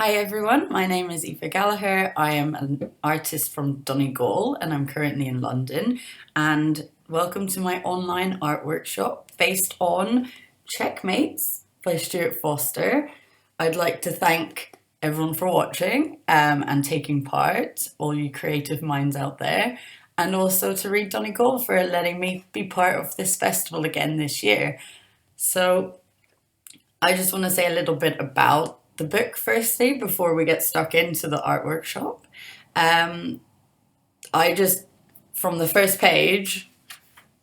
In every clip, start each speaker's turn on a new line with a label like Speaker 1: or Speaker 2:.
Speaker 1: Hi everyone, my name is Aoife Gallagher. I am an artist from Donegal and I'm currently in London. And welcome to my online art workshop based on Checkmates by Stewart. I'd like to thank everyone for watching and taking part, all you creative minds out there, and also to Read Donegal for letting me be part of this festival again this year. So I just want to say a little bit about the book firstly before we get stuck into the art workshop. Um, I just, from the first page,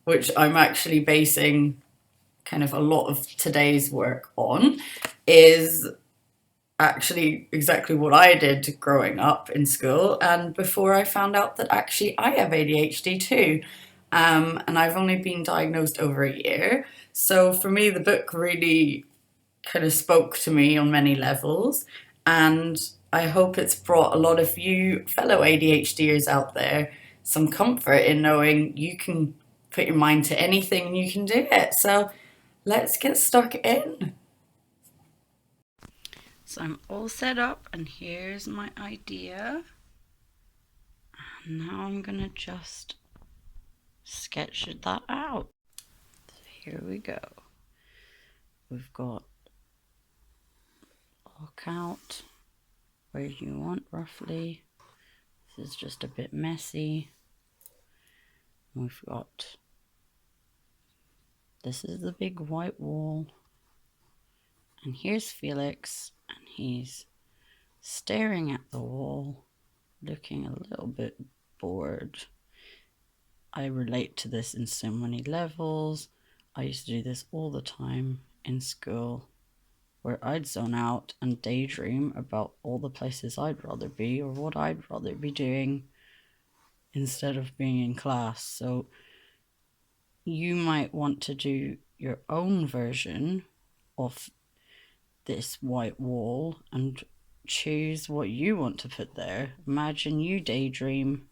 Speaker 1: which I'm actually basing kind of a lot of today's work on, is actually exactly what I did growing up in school and before I found out that actually I have ADHD too. And I've only been diagnosed over a year. So for me, the book really kind of spoke to me on many levels. And I hope it's brought a lot of you fellow ADHDers out there some comfort in knowing you can put your mind to anything and you can do it. So let's get stuck in. So I'm all set up and here's my idea. And now I'm gonna just sketch that out. So here we go. We've got look out where you want roughly. This is just a bit messy. We've got, this is the big white wall. And here's Felix, and he's staring at the wall, looking a little bit bored. I relate to this in so many levels. I used to do this all the time in school, where I'd zone out and daydream about all the places I'd rather be or what I'd rather be doing instead of being in class. So you might want to do your own version of this white wall and choose what you want to put there. Imagine you daydream.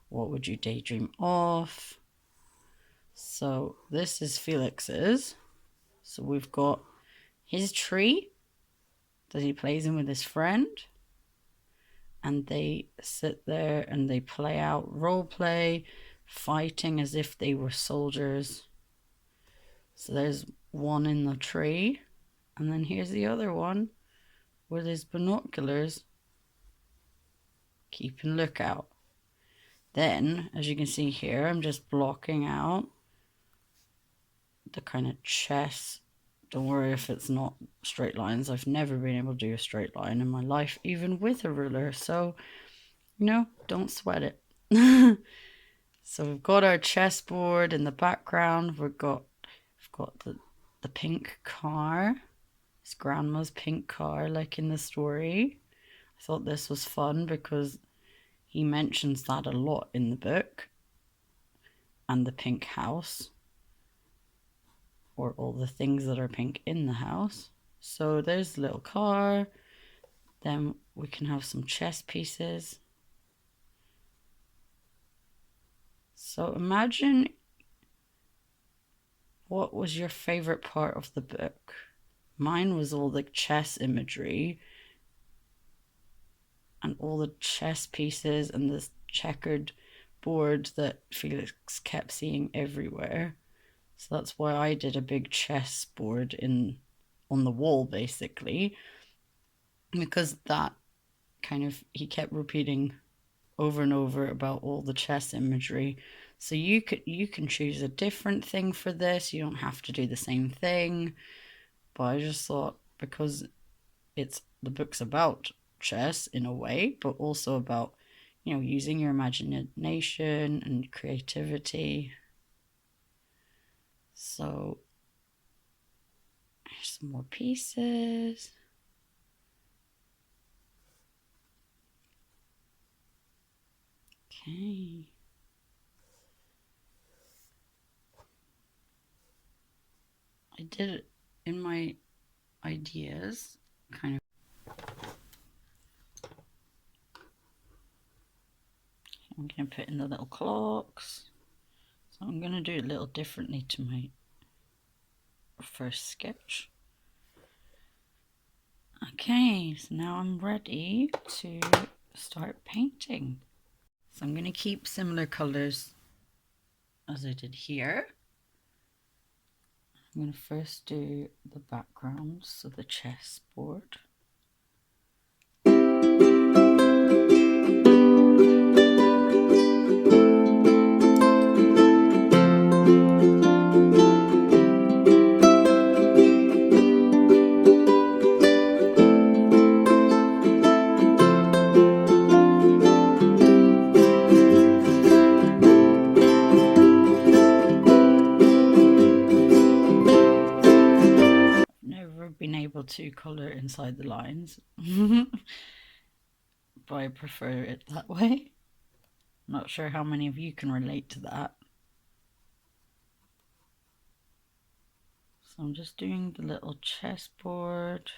Speaker 1: What would you daydream of? So this is Felix's. So we've got his tree that he plays in with his friend. And they sit there and they play out role play, fighting as if they were soldiers. So there's one in the tree. And then here's the other one with his binoculars, keeping lookout. Then, as you can see here, I'm just blocking out the kind of chess. Don't worry if it's not straight lines. I've never been able to do a straight line in my life, even with a ruler. So, don't sweat it. So we've got our chessboard in the background. We've got the pink car. It's grandma's pink car, like in the story. I thought this was fun because he mentions that a lot in the book. And the pink house, or all the things that are pink in the house. So there's the little car. Then we can have some chess pieces. So imagine what was your favorite part of the book. Mine was all the chess imagery and all the chess pieces and this checkered board that Felix kept seeing everywhere. So that's why I did a big chess board on the wall, basically, because that kind of, he kept repeating over and over about all the chess imagery. So you can choose a different thing for this. You don't have to do the same thing. But I just thought, because the book's about chess in a way, but also about, using your imagination and creativity. So here's some more pieces. Okay. I did it in my ideas, kind of. I'm going to put in the little clocks. So I'm going to do it a little differently to my first sketch. Okay, so now I'm ready to start painting. So I'm going to keep similar colours as I did here. I'm going to first do the background, so the chessboard. Been able to colour inside the lines, but I prefer it that way. Not sure how many of you can relate to that. So I'm just doing the little chessboard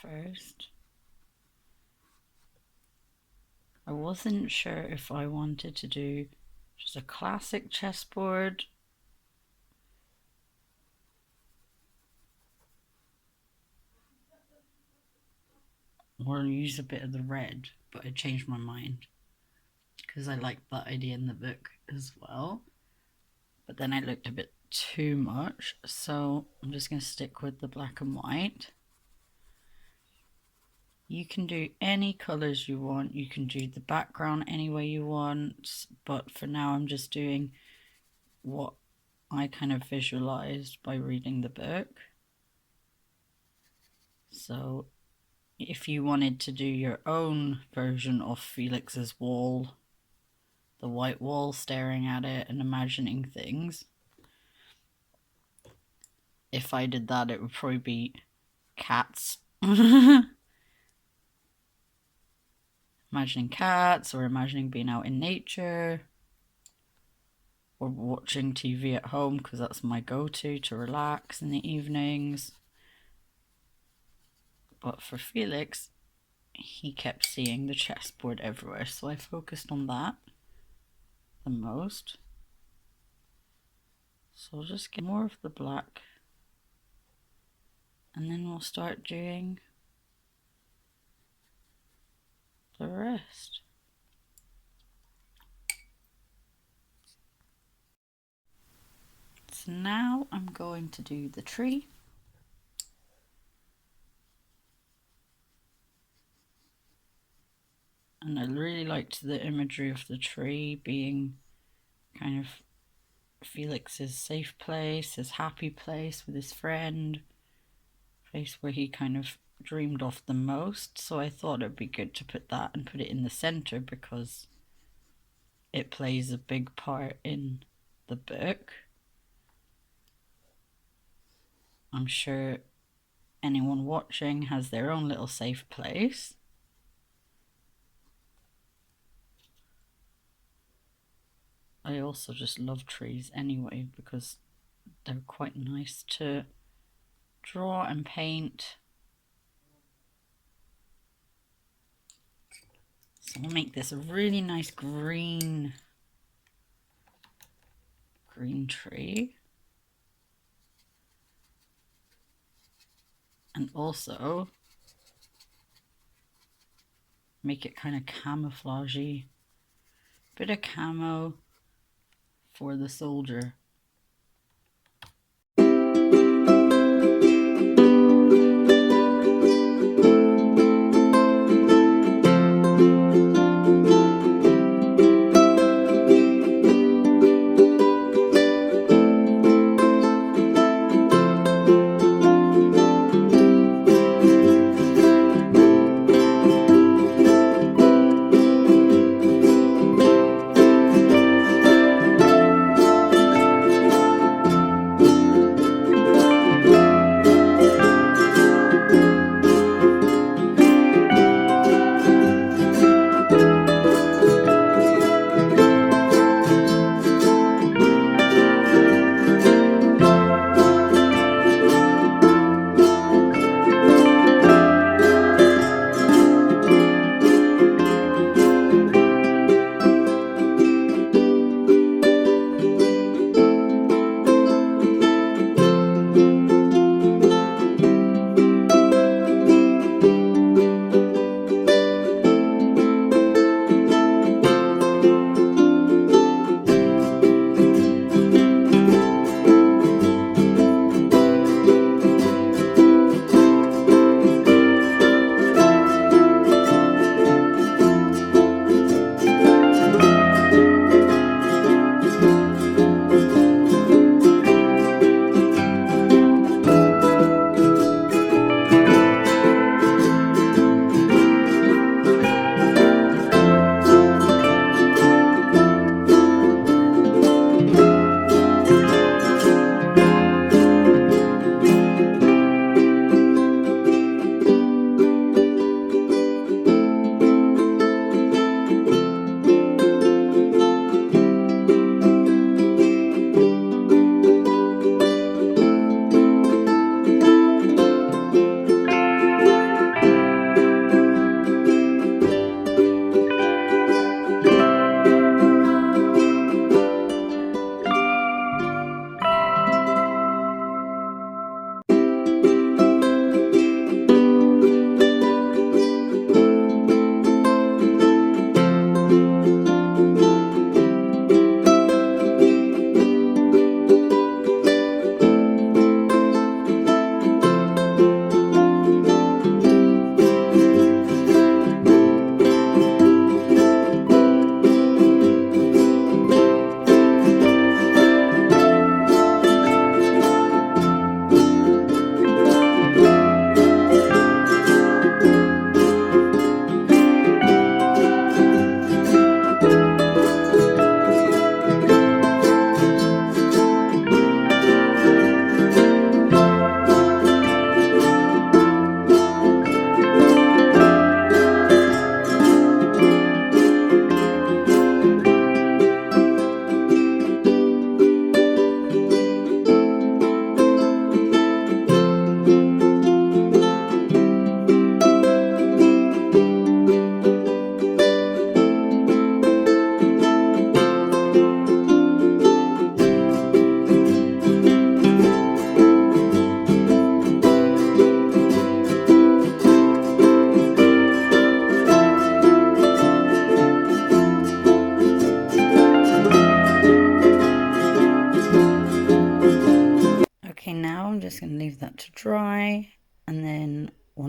Speaker 1: first. I wasn't sure if I wanted to do just a classic chessboard or use a bit of the red, but I changed my mind because I liked that idea in the book as well. But then I looked a bit too much, so I'm just going to stick with the black and white. You can do any colours you want, you can do the background any way you want, but for now I'm just doing what I kind of visualised by reading the book. So if you wanted to do your own version of Felix's wall, the white wall, staring at it and imagining things, if I did that, it would probably be cats. Imagining cats, or imagining being out in nature, or watching TV at home, because that's my go-to to relax in the evenings. But for Felix, he kept seeing the chessboard everywhere, so I focused on that the most. So I'll just get more of the black, and then we'll start doing the rest. So now I'm going to do the tree. And I really liked the imagery of the tree being kind of Felix's safe place, his happy place with his friend, place where he kind of dreamed of the most. So I thought it'd be good to put that and put it in the center because it plays a big part in the book. I'm sure anyone watching has their own little safe place. I also just love trees anyway because they're quite nice to draw and paint. So we'll make this a really nice green tree. And also make it kind of camouflagey. Bit of camo for the soldier.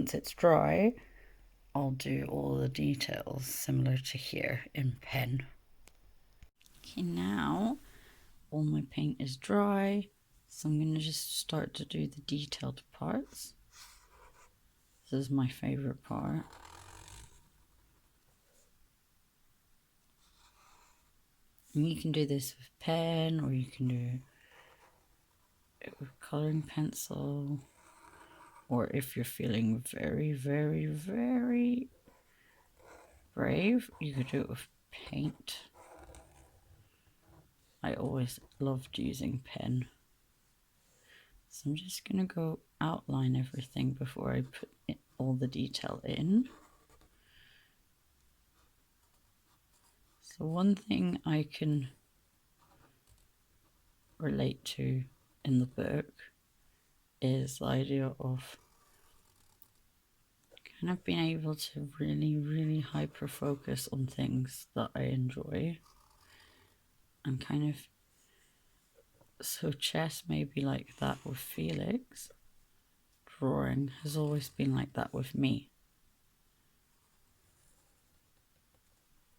Speaker 1: once it's dry, I'll do all the details similar to here in pen. Okay, now all my paint is dry, so I'm going to just start to do the detailed parts. This is my favorite part. And you can do this with pen, or you can do it with coloring pencil, or if you're feeling very, very, very brave, you could do it with paint. I always loved using pen. So I'm just going to go outline everything before I put all the detail in. So one thing I can relate to in the book is the idea of kind of being able to really, really hyper focus on things that I enjoy. And kind of, so chess may be like that with Felix. Drawing has always been like that with me.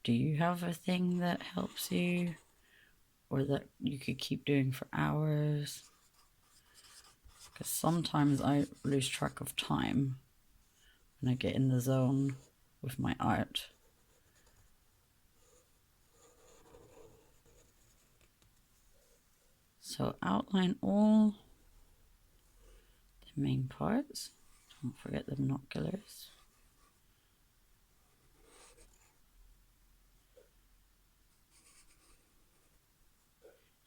Speaker 1: Do you have a thing that helps you, or that you could keep doing for hours? Because sometimes I lose track of time when I get in the zone with my art. So outline all the main parts. Don't forget the binoculars.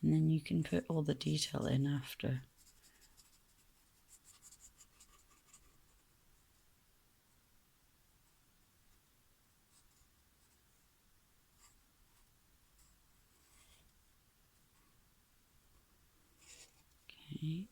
Speaker 1: And then you can put all the detail in after. Okay.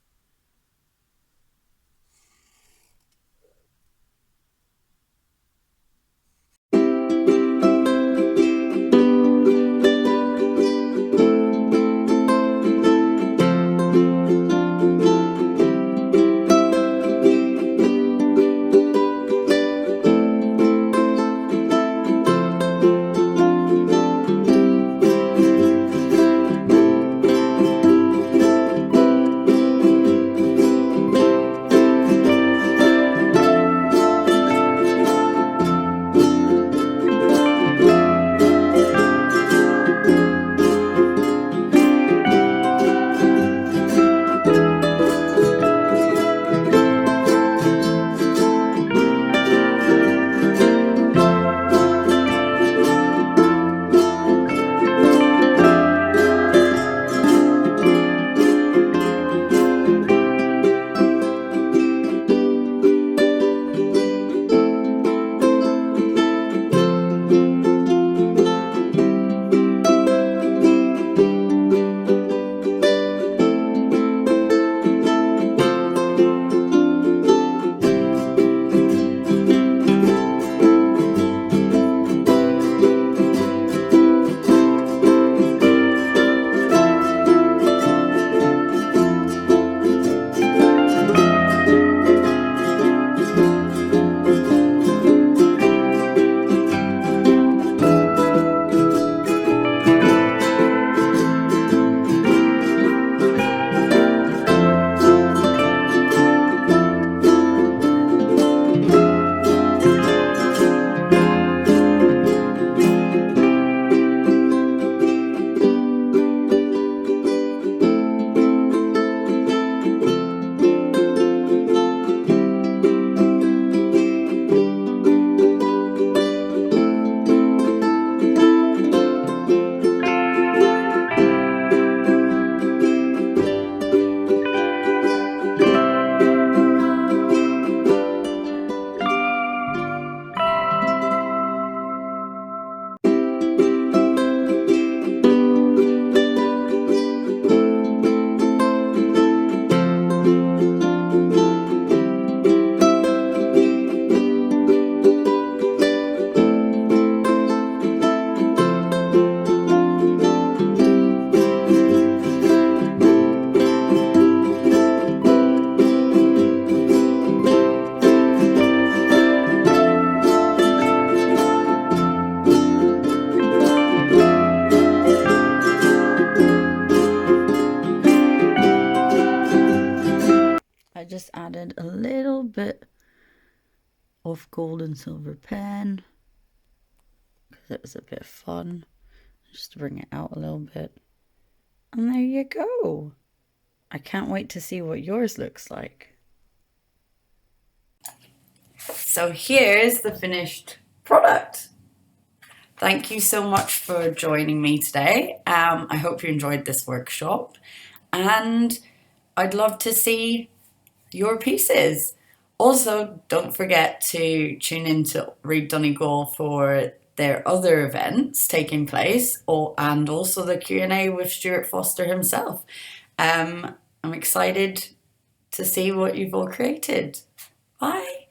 Speaker 1: of gold and silver pen because it was a bit fun, just to bring it out a little bit. And there you go. I can't wait to see what yours looks like. So here's the finished product. Thank you so much for joining me today. I hope you enjoyed this workshop, and I'd love to see your pieces. Also, don't forget to tune in to Read Donegal for their other events taking place, and also the Q&A with Stewart Foster himself. I'm excited to see what you've all created. Bye.